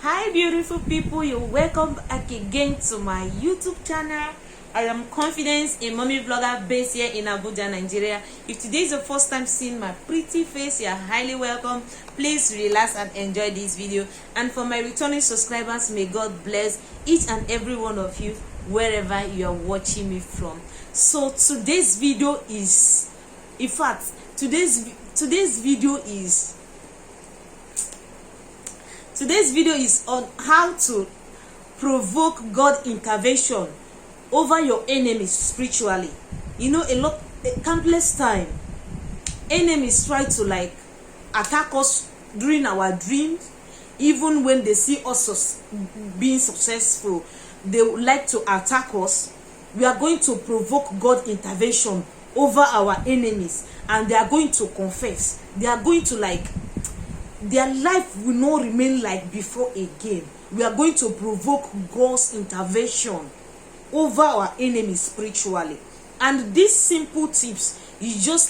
Hi beautiful people, you're welcome back again to my YouTube channel. I am Confidence, a mommy vlogger based here in Abuja, Nigeria. If today is your first time seeing my pretty face, you are highly welcome. Please relax and enjoy this video. And for my returning subscribers, may God bless each and every one of you wherever you are watching me from. So today's video is, in fact, today's video is on how to provoke God intervention over your enemies spiritually. You know, countless time enemies try to attack us during our dreams. Even when they see us being successful, they would like to attack us. We are going to provoke God intervention over our enemies, and they are going to confess. They are going to their life will not remain like before again. We are going to provoke God's intervention over our enemies spiritually. And these simple tips is just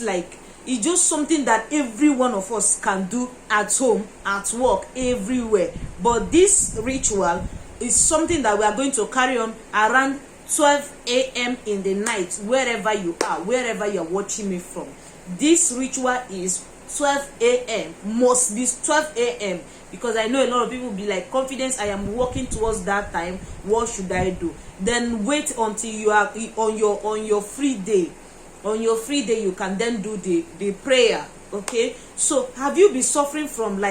something that every one of us can do at home, at work, everywhere. But this ritual is something that we are going to carry on around 12 a.m. in the night, wherever you are watching me from. This ritual is 12 a.m. must be 12 a.m. because I know a lot of people will be like, Confidence, I am working towards that time, what should I do? Then wait until you are on your free day. On your free day, you can then do the prayer. Okay, so have you been suffering from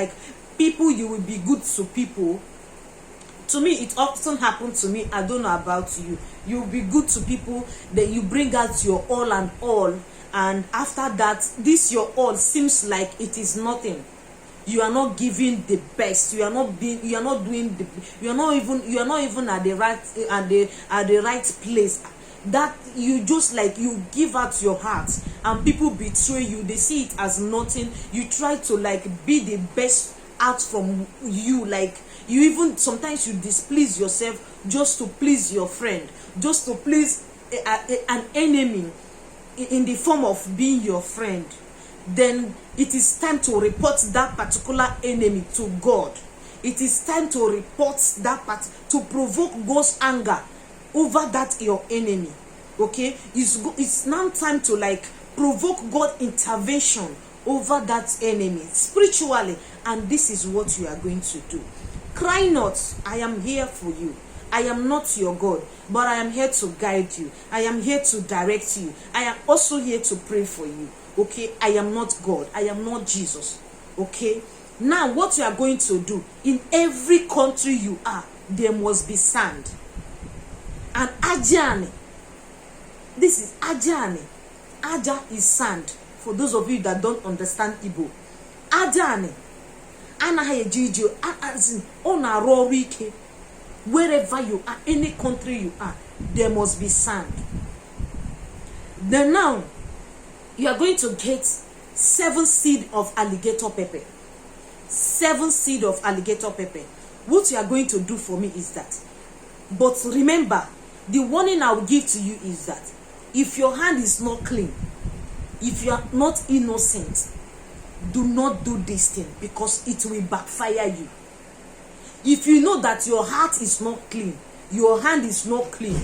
people you will be good to people? To me, it often happens to me. I don't know about you. You will be good to people, then you bring out your all and all, and after that, this your all seems like it is nothing. You are not giving the best. You are not even at the right place. That you just you give out your heart and people betray you. They see it as nothing. You try to be the best out from you. You even sometimes you displease yourself just to please your friend, just to please an enemy in the form of being your friend. Then it is time to report that particular enemy to God. It is time to report that part, to provoke God's anger over that your enemy. Okay, it's now time to provoke God intervention over that enemy spiritually. And this is what you are going to do. Cry not, I am here for you. I am not your God, but I am here to guide you. I am here to direct you. I am also here to pray for you. Okay, I am not God. I am not Jesus. Okay, now what you are going to do, in every country you are, there must be sand. And ajani, this is ajani. Aja is sand. For those of you that don't understand Igbo, ajani. Wherever you are, any country you are, there must be sand. Then now, you are going to get 7 seeds of alligator pepper. 7 seeds of alligator pepper. What you are going to do for me is that. But remember, the warning I will give to you is that if your hand is not clean, if you are not innocent, do not do this thing, because it will backfire you. If you know that your heart is not clean, your hand is not clean,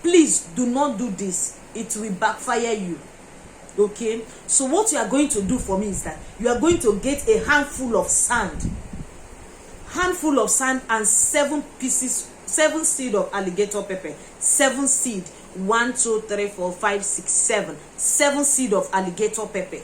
please do not do this. It will backfire you. Okay, so what you are going to do for me is that you are going to get a handful of sand and 7 seeds of alligator pepper. 7 seeds, 1 2 3 4 5 6 7 seeds of alligator pepper.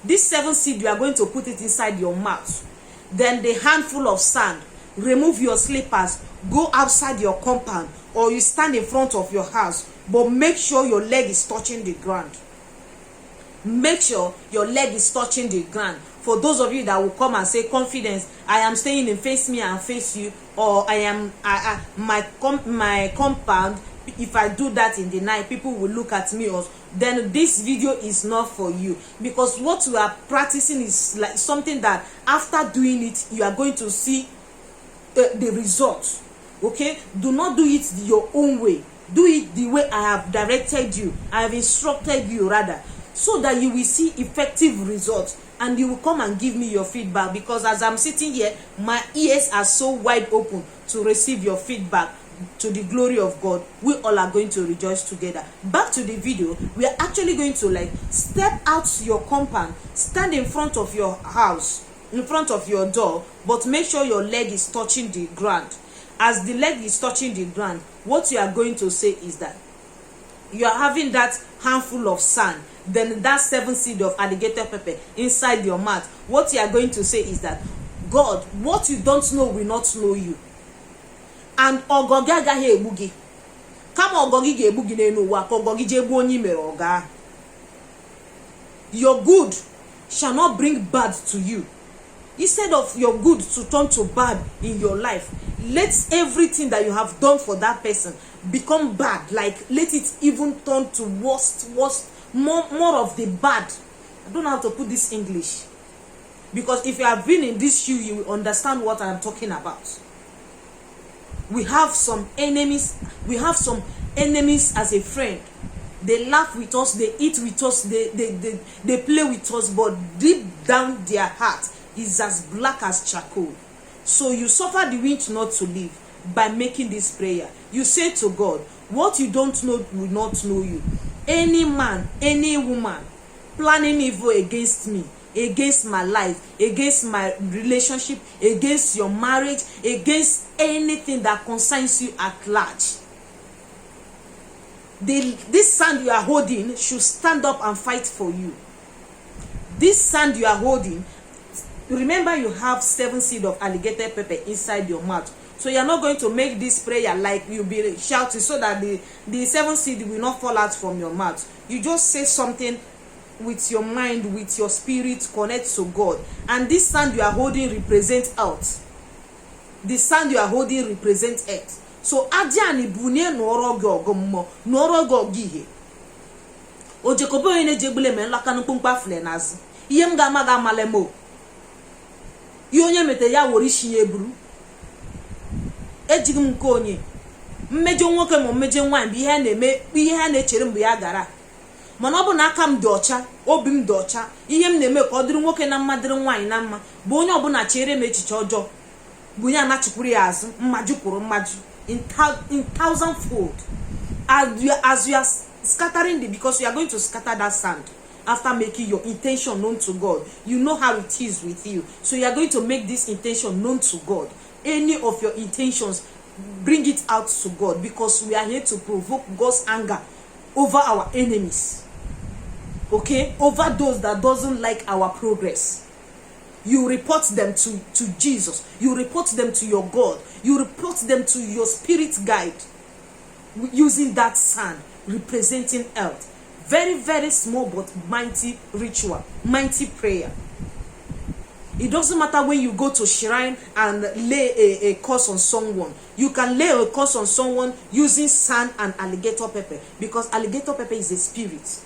This 7 seeds, you are going to put it inside your mouth. Then the handful of sand, remove your slippers, go outside your compound, or you stand in front of your house, but make sure your leg is touching the ground. Make sure your leg is touching the ground. For those of you that will come and say, Confidence, I am staying in face me and face you, or my compound, if I do that in the night, people will look at me, or then this video is not for you, because what you are practicing is something that after doing it, you are going to see the results. Okay, do not do it your own way. Do it the way I have directed you, I have instructed you rather, so that you will see effective results. and you will come and give me your feedback, because as I'm sitting here, my ears are so wide open to receive your feedback. To the glory of God, we all are going to rejoice together. Back to the video, we are actually going to like step out your compound, stand in front of your house, in front of your door, but make sure your leg is touching the ground. As the leg is touching the ground, what you are going to say is that you are having that handful of sand, then that 7 seed of alligator pepper inside your mouth. What you are going to say is that, God, what you don't know will not know you. And ogogi agaghị egbu gị, kama ogogi ga-egbu gị n'elu ụwa ka ogogi je egbu onye mere oga. Your good shall not bring bad to you. Instead of your good to turn to bad in your life, let everything that you have done for that person become bad. Like, let it even turn to worst, more of the bad. I don't know how to put this English, because if you have been in this shoe, you will understand what I am talking about. We have some enemies. We have some enemies as a friend. They laugh with us, they eat with us, they play with us, but deep down their heart is as black as charcoal. So you suffer the wind not to live by making this prayer. You say to God, what you don't know will not know you. Any man, any woman planning evil against me, against my life, against my relationship, against your marriage, against anything that concerns you at large, this sand you are holding should stand up and fight for you. This sand you are holding, remember you have 7 seed of alligator pepper inside your mouth. So you are not going to make this prayer like you'll be shouting so that the 7 seed will not fall out from your mouth. You just say something with your mind, with your spirit, connect to God. And this sand you are holding represents earth. The sand you are holding represents earth. So adiani bunye noro gogommo, noro gogihe. Ojekobo ene jegbule men lakanu pumpa flenaz. Iyem gama gama lemo. Yonye mete ya worishi ebru. Ejigum konye. Mmejo nwoke mo mmejo nwan bi ihe na-echere mgbe ya gara. Mana ọ bụ na aka m dị ọcha, obi m dị ọcha, ihe m na-eme ka ọ dịrị nwoke na mma dịrị nwaanyị na mma, bụ onye ọbụla chere m echiche ọjọọ, bụ ya anachikwuru ya azụ, mmaju kwuru mmaju in 1,000-fold. As you are scattering because you are going to scatter that sand after making your intention known to God. You know how it is with you, so you are going to make this intention known to God. Any of your intentions, bring it out to God, because we are here to provoke God's anger over our enemies. Okay, over those that doesn't like our progress. You report them to Jesus. You report them to your God. You report them to your spirit guide, using that sand representing earth. Very, very small but mighty ritual, mighty prayer. It doesn't matter when you go to shrine and lay a curse on someone. You can lay a curse on someone using sand and alligator pepper, because alligator pepper is a spirit.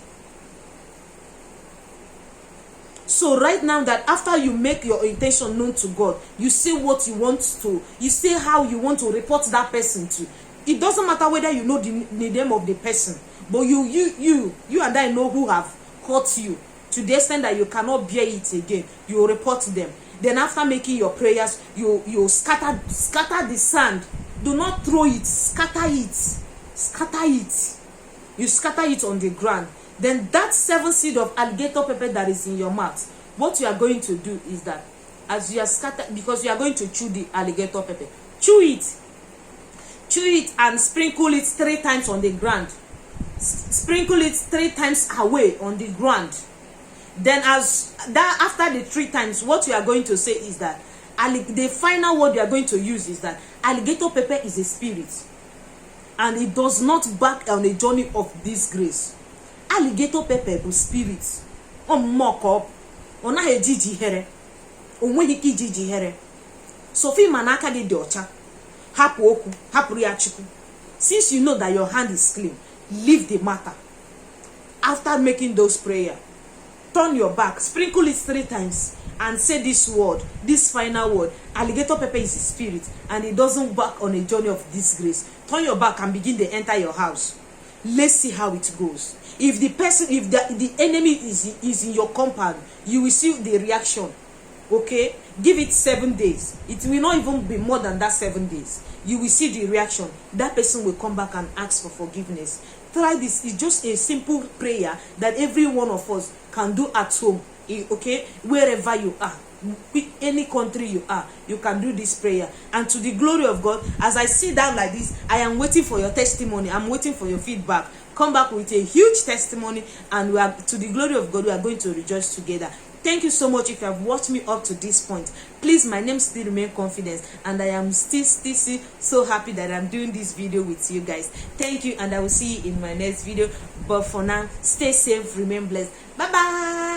So right now, that after you make your intention known to God, you say what you want to, you say how you want to report that person to. It doesn't matter whether you know the name of the person, but you and I know who have hurt you to the extent that you cannot bear it again. You report them. Then after making your prayers, you scatter the sand. Do not throw it, scatter it. Scatter it. You scatter it on the ground. Then that 7 seed of alligator pepper that is in your mouth, what you are going to do is that, as you are scattered, because you are going to chew the alligator pepper, chew it and sprinkle it 3 times on the ground. Sprinkle it 3 times away on the ground. Then after the 3 times, what you are going to say is that the final word you are going to use is that alligator pepper is a spirit, and it does not back on a journey of disgrace. Alligator pepper bụ spirit. Mock up. Ọ naghị ejiji here. O nweghị ike ijiji here. Sophie manaka gị dị ọcha. Hapụ okwu, hapụrụ ya Chukwu. Since you know that your hand is clean, leave the matter. After making those prayers, turn your back, sprinkle it 3 times, and say this word, this final word. Alligator pepper is a spirit, and it doesn't back on a journey of disgrace. Turn your back and begin to enter your house. let's see how it goes. If the enemy is in your compound, you will see the reaction. Okay, give it 7 days. It will not even be more than that 7 days. You will see the reaction. That person will come back and ask for forgiveness. Try this. It's just a simple prayer that every one of us can do at home. Okay, wherever you are, any country you are, you can do this prayer. And to the glory of God, as I sit down like this, I am waiting for your testimony. I'm waiting for your feedback. Come back with a huge testimony, and we are, to the glory of God, we are going to rejoice together. Thank you so much if you have watched me up to this point. Please, my name still remain Confidence, and I am still so happy that I'm doing this video with you guys. Thank you, and I will see you in my next video. But for now, stay safe, remain blessed. Bye bye.